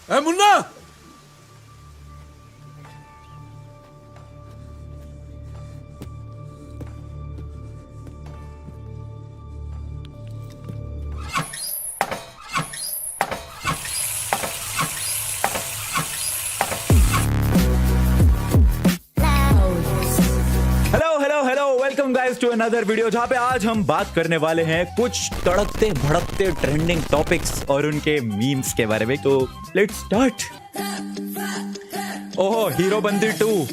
A Munna, welcome guys to another video, जहां पे आज हम बात करने वाले हैं कुछ तड़कते भड़कते ट्रेंडिंग टॉपिक्स और उनके मीम्स के बारे में। तो लेट्स स्टार्ट। ओहो, हीरोपंती 2।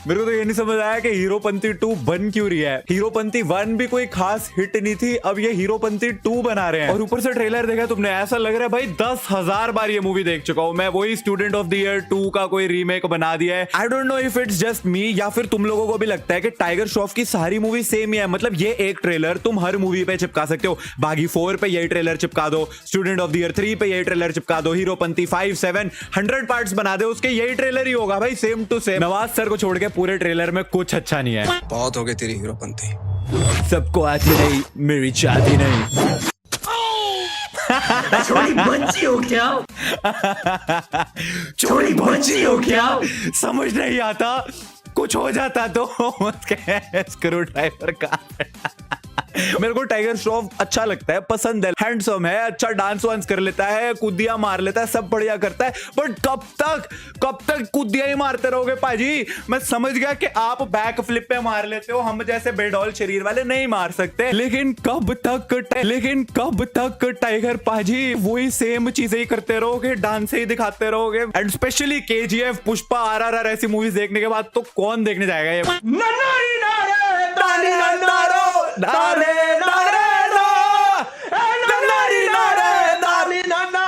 मेरे को तो ये नहीं समझ आया कि हीरोपंती 2 बन क्यों रही है। हीरोपंती 1 भी कोई खास हिट नहीं थी, अब ये हीरोपंती 2 बना रहे हैं। और ऊपर से ट्रेलर देखा तुमने, ऐसा लग रहा है भाई 10,000 बार ये मूवी देख चुका हूं मैं। वही स्टूडेंट ऑफ द ईयर 2 का कोई रीमेक बना दिया है। I don't know if it's just me या फिर तुम लोगों को भी लगता है कि टाइगर श्रॉफ की सारी मूवी सेम ही है। मतलब ये एक ट्रेलर तुम हर मूवी पे चिपका सकते हो। बागी 4 पे यही ट्रेलर चिपका दो, स्टूडेंट ऑफ द ईयर 3 पे यही ट्रेलर चिपका दो, हीरोपंती 5, 7, 100 पार्ट्स बना दे, उसके यही ट्रेलर ही होगा भाई, same to same. Nawaz sir को छोड़ के पूरे ट्रेलर में कुछ अच्छा नहीं है। बहुत हो गई तेरी हीरोपंती। सबको आती नहीं, मेरी चाहती नहीं। छोड़ी बच्ची हो क्या? छोड़ी बच्ची हो क्या? समझ नहीं आता, कुछ हो जाता तो स्क्रू ड्राइवर का। मेरे को टाइगर श्रॉफ अच्छा लगता है, पसंद है, हैंडसम है, अच्छा डांस वांस कर लेता है, कूदियां मार लेता है, सब बढ़िया करता है। बट कब तक कूदियां ही मारते रहोगे पाजी? मैं समझ गया कि आप बैक फ्लिप पे मार लेते हो, हम जैसे बेडौल शरीर वाले नहीं मार सकते। लेकिन कब तक टाइगर पाजी वही सेम चीजें ही करते रहोगे, डांस ही दिखाते रहोगे? And specially KGF, Pushpa, RRR ऐसी मूवीज देखने के बाद तो कौन देखने जाएगा ये?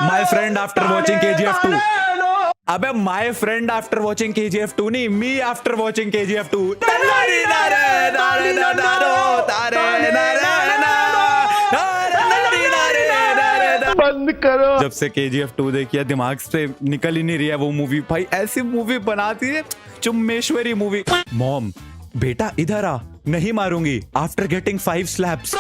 My friend after watching KGF 2. अबे my friend after watching KGF 2 नहीं, me after watching KGF 2. बंद करो। जब से KGF 2 देखी है दिमाग से निकल ही नहीं रही है वो मूवी। भाई ऐसी मूवी बनाती है चुम्मेश्वरी मूवी। मॉम, बेटा इधर आ, नहीं मारूंगी आफ्टर गेटिंग 5 स्लैप्स।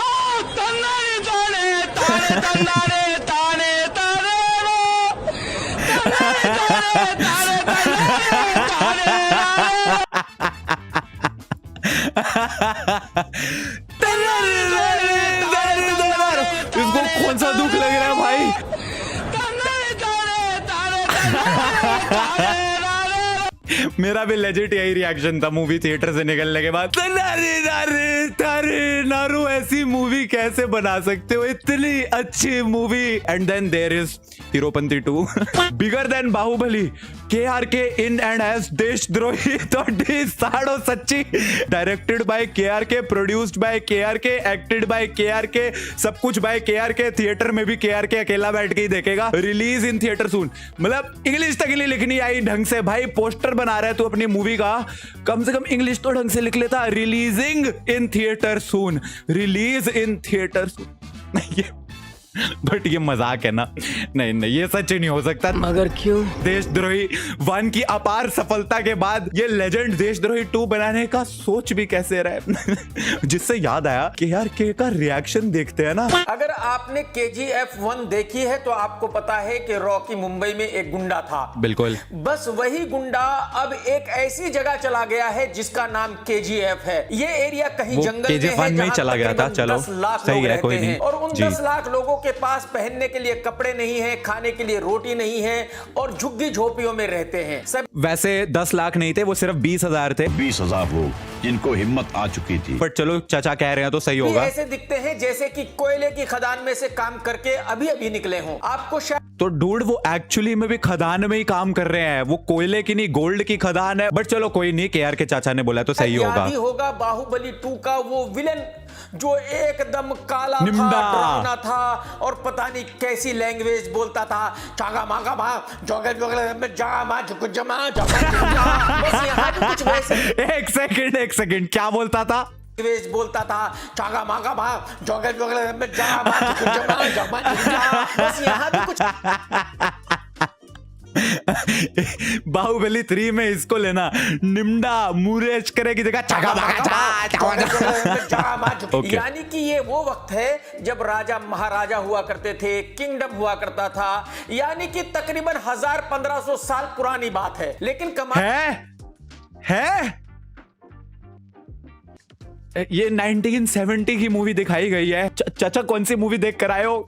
इसको कौन सा दुख लग रहा है भाई? मेरा भी लेजिट यही रिएक्शन था मूवी थिएटर से निकलने के बाद। नारू ऐसी मूवी कैसे बना सकते हो, इतनी अच्छी movie. And then there is Heropanti 2 bigger than Baahubali, KRK in and as Deshdrohi तो साड़ो सच्ची। Directed by KRK, produced by KRK, acted by KRK, सब कुछ बाय KRK। थिएटर में भी KRK अकेला बैठ के ही देखेगा। रिलीज इन थिएटर सून। मतलब इंग्लिश तक नहीं लिखनी आई ढंग से भाई। पोस्टर बना रहा है तू अपनी मूवी का, कम से कम इंग्लिश तो ढंग से लिख लेता। Releasing in theatre soon, release in theatre soon. But ये मजाक है ना? नहीं, ये सच नहीं हो सकता। मगर क्यों? देशद्रोही 1 की अपार सफलता के बाद ये लेजेंड देशद्रोही 2 बनाने का सोच भी कैसे रहा है? जिससे याद आया कि यार के का रिएक्शन देखते हैं ना। अगर आपने KGF 1 देखी है तो आपको पता है कि रॉकी मुंबई में एक गुंडा था। बिल्कुल, बस वही गुंडा अब एक ऐसी जगह चला गया है जिसका नाम KGF है। ये एरिया कहीं जंगल में KGF है 1 में ही जहां चला गया था। तकरीबन चलो 10 लाख सही लोग है, कोई रहते नहीं। हैं। और उन 10 लाख लोगों के पास पहनने के लिए कपड़े नहीं है, खाने के लिए रोटी नहीं है और झुग्गी झोपड़ियों में रहते हैं सब। वैसे 10 लाख नहीं थे, वो सिर्फ 20,000 थे। 20,000 लोग जिनको हिम्मत आ चुकी थी। बट चलो चाचा कह रहे हैं तो सही होगा। ऐसे दिखते हैं जैसे कि कोयले की खदान में से काम करके अभी निकले हों। आपको शायद तो डूड वो एक्चुअली में भी खदान में ही काम कर रहे हैं। वो कोयले की नहीं, गोल्ड की खदान है। बट चलो कोई नहीं, KRK चाचा ने बोला तो सही होगा। याद ही होगा बाहुबली 2 का वो विलन जो एकदम काला था, निम्दा। डरावना था और पता नहीं कैसी लैंग्वेज बोलता था। चागा मागा मा जोगल जोगल में जा मा जुक जमा जमा। बस यहाँ भी कुछ वैसे एक सेकंड क्या बोलता था? लैंग्वेज बोलता था। चागा मागा मा जोगल जोगल में जा मा जुक जमा जमा। बस यहाँ भी कुछ बाहुबली 3 में इसको लेना, निम्डा मुरेश करे की जगह चका Okay. यानी कि ये वो वक्त है जब राजा महाराजा हुआ करते थे, किंगडम हुआ करता था, यानी कि तकरीबन 1500 साल पुरानी बात है। लेकिन कमाल है ये 1970 की मूवी दिखाई गई है। चाचा कौन सी मूवी देख कर आए हो?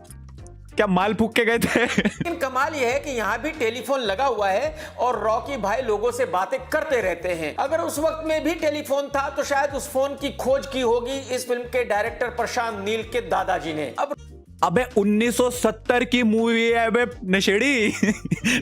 क्या माल फूक के गए थे? लेकिन कमाल यह है कि यहाँ भी टेलीफोन लगा हुआ है और रॉकी भाई लोगों से बातें करते रहते हैं। अगर उस वक्त में भी टेलीफोन था तो शायद उस फोन की खोज की होगी इस फिल्म के डायरेक्टर प्रशांत नील के दादाजी ने। अबे 1970 की मूवी है अबे नशेड़ी।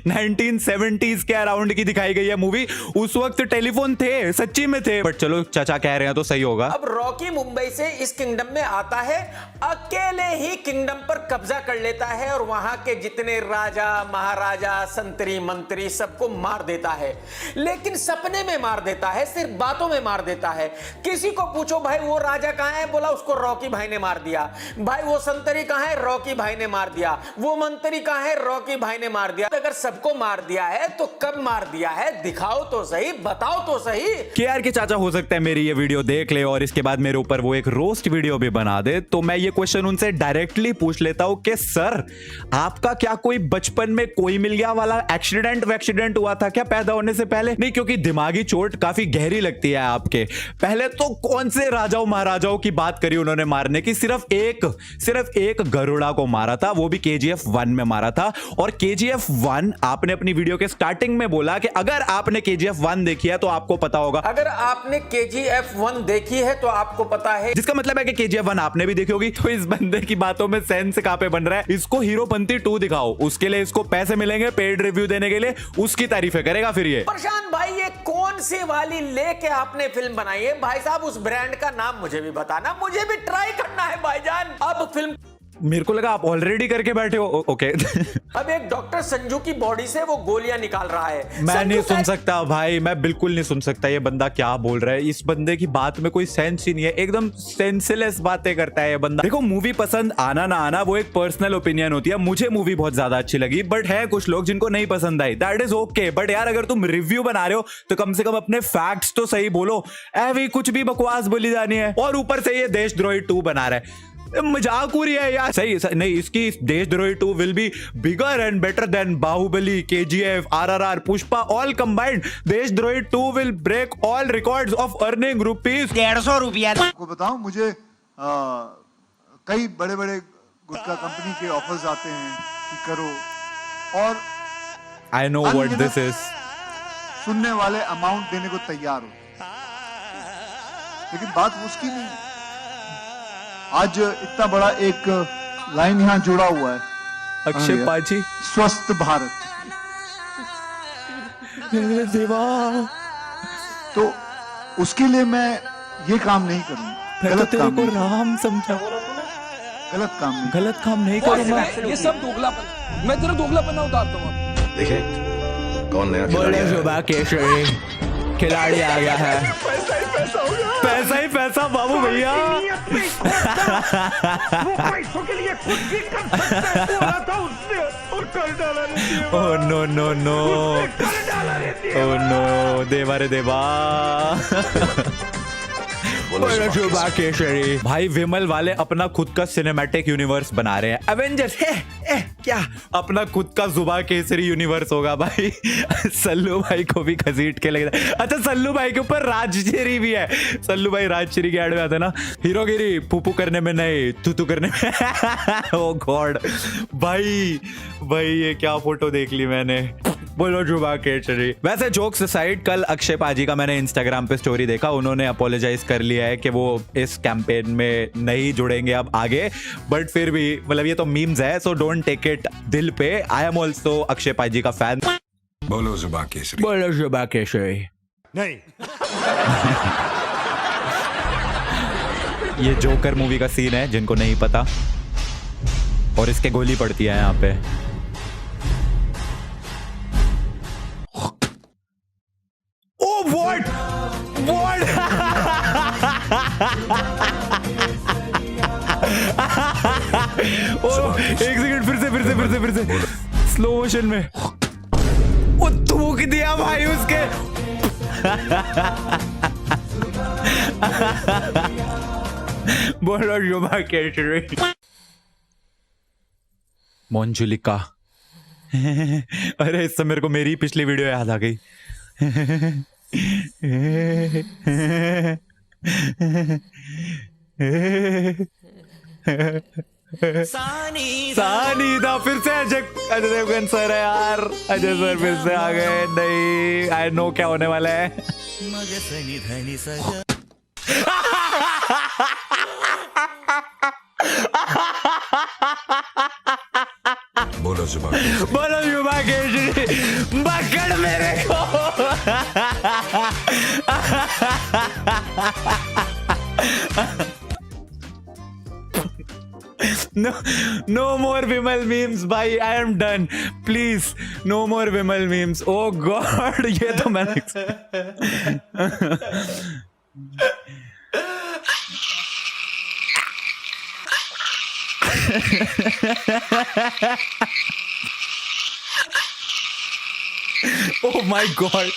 1970s के अराउंड की दिखाई गई है मूवी। उस वक्त टेलीफोन थे, सच्ची में थे, बट चलो चाचा कह रहे हैं तो सही होगा। अब रॉकी मुंबई से इस किंगडम में आता है, अकेले ही किंगडम पर कब्जा कर लेता है और वहां के जितने राजा महाराजा संतरी मंत्री सबको मार देता है। लेकिन सपने में मार देता है, सिर्फ बातों में मार देता है। किसी को पूछो भाई वो राजा कहां है, बोला उसको रॉकी भाई ने मार दिया। भाई वो संतरी कहां है, रॉकी भाई ने मार दिया। वो मंत्री कहां है, रॉकी भाई ने मार दिया। अगर सबको मार दिया है तो कब मार दिया है, दिखाओ तो सही, बताओ तो सही। केआर के चाचा हो सकता है मेरी ये वीडियो देख ले और इसके बाद मेरे ऊपर वो एक रोस्ट वीडियो भी बना दे, तो मैं ये क्वेश्चन उनसे डायरेक्टली पूछ लेता हूं कि सर आपका क्या कोई बचपन में कोई मिल गया वाला एक्सीडेंट हुआ था क्या पैदा होने से पहले? नहीं, क्योंकि दिमागी चोट काफी गहरी लगती है आपके। पहले तो कौन से राजाओं महाराजाओं की बात करी उन्होंने मारने की, सिर्फ एक गरुड़ा को मारा था, वो भी KGF 1 में मारा था। और KGF 1 आपने अपनी वीडियो के स्टार्टिंग में बोला कि अगर आपने KGF 1 देखी है तो आपको पता होगा। अगर आपने KGF 1 देखी है तो आपको पता है, जिसका मतलब है कि KGF 1 आपने भी देखी होगी। तो इस बंदे की बातों में सेंस कहां पे बन रहा है? इसको हीरोपंती 2 दिखाओ, उसके लिए इसको पैसे मिलेंगे पेड रिव्यू देने के लिए, उसकी तारीफें करेगा फिर ये। प्रशांत भाई ये कौन सी वाली लेके आपने फिल्म बनाई है? भाई साहब उस ब्रांड का नाम मुझे भी बताना, मुझे भी ट्राई करना है भाईजान। अब फिल्म मेरे को लगा आप ऑलरेडी करके बैठे हो। ओके। अब एक डॉक्टर संजू की बॉडी से वो गोलियां निकाल रहा है। मैं नहीं सुन सकता भाई, मैं बिल्कुल नहीं सुन सकता ये बंदा क्या बोल रहा है। इस बंदे की बात में कोई सेंस ही नहीं है, एकदम सेंसलेस बातें करता है ये बंदा। देखो मूवी पसंद आना ना आना वो एक पर्सनल ओपिनियन होती है। मुझे मूवी बहुत ज्यादा अच्छी लगी, बट है कुछ लोग जिनको नहीं पसंद आई, दैट इज ओके। बट यार अगर तुम रिव्यू बना रहे हो तो कम से कम अपने फैक्ट्स तो सही बोलो। ऐवी कुछ भी बकवास बोली जानी है। और ऊपर से ये देशद्रोही 2 बना रहा है, मजाक हो रही है यार। सही नहीं, इसकी Deshdrohi 2 will be bigger and better than Baahubali, KGF, RRR, Pushpa all combined. Deshdrohi 2 will break all records of earning rupees 150 रुपया। आपको बताऊं, मुझे कई बड़े बड़े गुटखा कंपनी के ऑफर्स आते हैं कि करो, और I know what this is. सुनने वाले अमाउंट देने को तैयार हो, लेकिन बात उसकी नहीं है। आज इतना बड़ा एक लाइन यहाँ जुड़ा हुआ है, अक्षय पाजी, स्वस्थ भारत। देवा, तो उसके लिए मैं ये काम नहीं करूंगा। गलत काम को राम समझा, गलत काम नहीं करूंगा। ये सब दोगलापन, मैं तेरा दोगलापन ना उतारता हूँ। देखे कौन नया बोले सुबह केशरी खिलाड़ी आ गया है। पैसा ही पैसा बाबू भैया। Oh no no no, oh no, देवा रे देवा। केशरी भाई विमल वाले अपना खुद का सिनेमैटिक यूनिवर्स बना रहे हैं। एवेंजर्स क्या अपना खुद का जुबा केसरी यूनिवर्स होगा भाई। सल्लू भाई को भी घसीट के लग रहा है। अच्छा सल्लू भाई के ऊपर राजश्री भी है। सल्लू भाई राजश्री के एड में आते ना, हीरोगिरी पुपू करने में नहीं तुतू करने में। ओ गॉड भाई ये क्या फोटो देख ली मैंने। बोलो जुबा केसरी। वैसे जोक्स असाइड, कल अक्षय पाजी का मैंने इंस्टाग्राम पे स्टोरी देखा, उन्होंने अपोलोजाइज कर लिया है कि वो इस कैंपेन में नहीं जुड़ेंगे अब आगे। बट फिर भी मतलब ये तो मीम्स है, सो डोंट टेक इट दिल पे। आई एम ऑल्सो अक्षय पाजी का फैन। बोलो जुबा केसरी, बोलो जुबा केसरी। नहीं ये जोकर मूवी का सीन है जिनको नहीं पता, और इसके गोली पड़ती है यहाँ पे। What? एक सेकंड, फिर से स्लो मोशन में। ओ दिया भाई उसके। बोलो युवा केसरी। मंजुलिका। अरे इससे मेरे को मेरी पिछली वीडियो याद आ गई। सानी था फिर से अजय देवगन सर है यार। अजय सर फिर से आ गए। नहीं आई नो क्या होने वाला है। बोलो जुबा केसरी। बोलो युवा केसरी। पकड़ मेरे को। No more Vimal memes भाई। I am done. Please no more Vimal memes. Oh God ये तो मैंने Oh my God.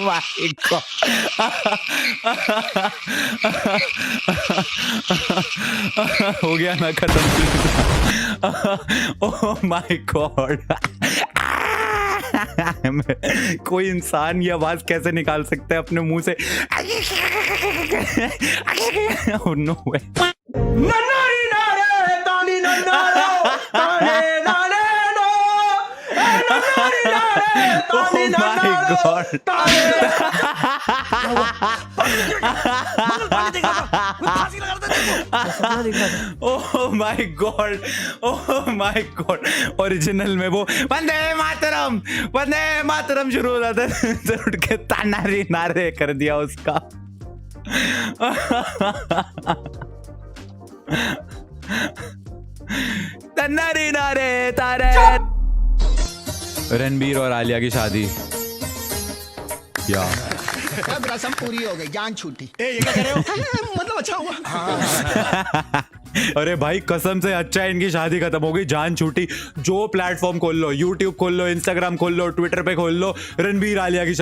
My God. हो गया ना खत्म। Oh my God. कोई इंसान ये आवाज कैसे निकाल सकता है अपने मुंह से? Oh no way. Oh my God. Oh my God. Oh my God. Original में वो वंदे मातरम शुरू हो जाता है तो उठ के तानारी नारे कर दिया उसका। तन्नारी नारे तारे। रणबीर और आलिया की शादी या अब रस्म पूरी हो गई, जान छूटी। ये क्या कर रहे हो? मतलब अच्छा हुआ। अरे भाई कसम से अच्छा है इनकी शादी खत्म हो गई, जान छूटी। जो प्लेटफॉर्म खोल लो, यूट्यूब खोल लो, इंस्टाग्राम खोल लो, ट्विटर पे खोल लो, रणबीर आलिया की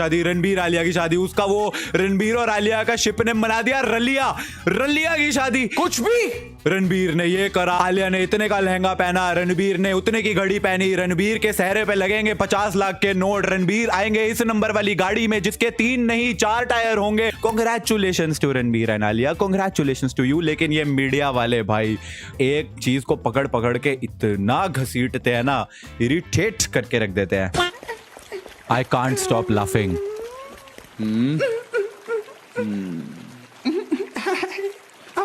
शादी। उसका वो रणबीर और आलिया का शिप ने बना दिया रलिया की शादी। कुछ भी रणबीर ने ये करा, आलिया ने इतने का लहंगा पहना, रणबीर ने उतने की घड़ी पहनी, रणबीर के सहरे पे लगेंगे 50 लाख के नोट, रणबीर आएंगे इस नंबर वाली गाड़ी में जिसके 3 नहीं 4 टायर होंगे। Congratulations to Ranbir and Alia, congratulations to you. लेकिन ये मीडिया वाले भाई एक चीज को पकड़ के इतना घसीटते हैं ना, इरिटेट करके रख देते हैं। I can't stop laughing.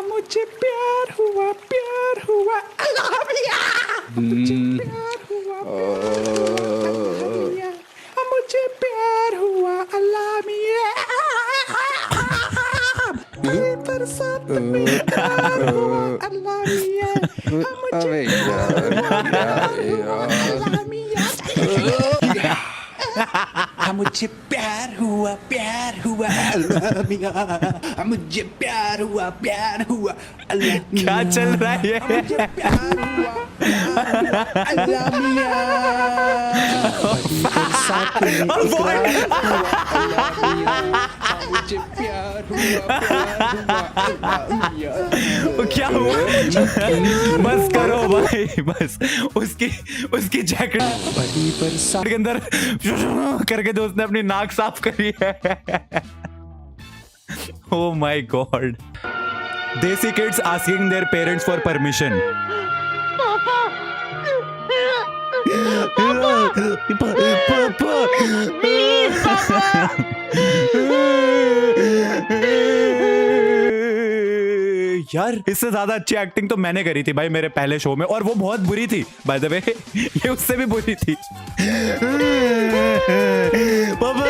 मुझे प्यार हुआ अल्लाह मियां। मुझे प्यार हुआ अल्लाह मियां। बरसात में प्यार हुआ अल्लाह मियां। मुझे अल्लाह मियां। मुझे प्यार हुआ अल्लाह मियां। मुझे प्यार हुआ अल्लाह। क्या चल रहा है ये? मुझे प्यार हुआ अल्लाह मियां। बरसात में मुझे प्यार हुआ अल्लाह मियां। क्या हुआ? बस करो भाई, बस उसकी जैकेट बड़ी बरसात के अंदर करके दोस्त ने अपनी नाक साफ करी है। Oh my God. Desi kids asking their parents for permission. यार इससे ज्यादा अच्छी एक्टिंग तो मैंने करी थी भाई मेरे पहले शो में, और वो बहुत बुरी थी बाय द वे। ये उससे भी बुरी थी। पापा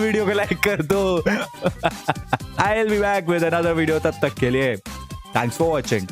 वीडियो को लाइक कर दो। I will be back with another video, तब तक के लिए थैंक्स फॉर वॉचिंग।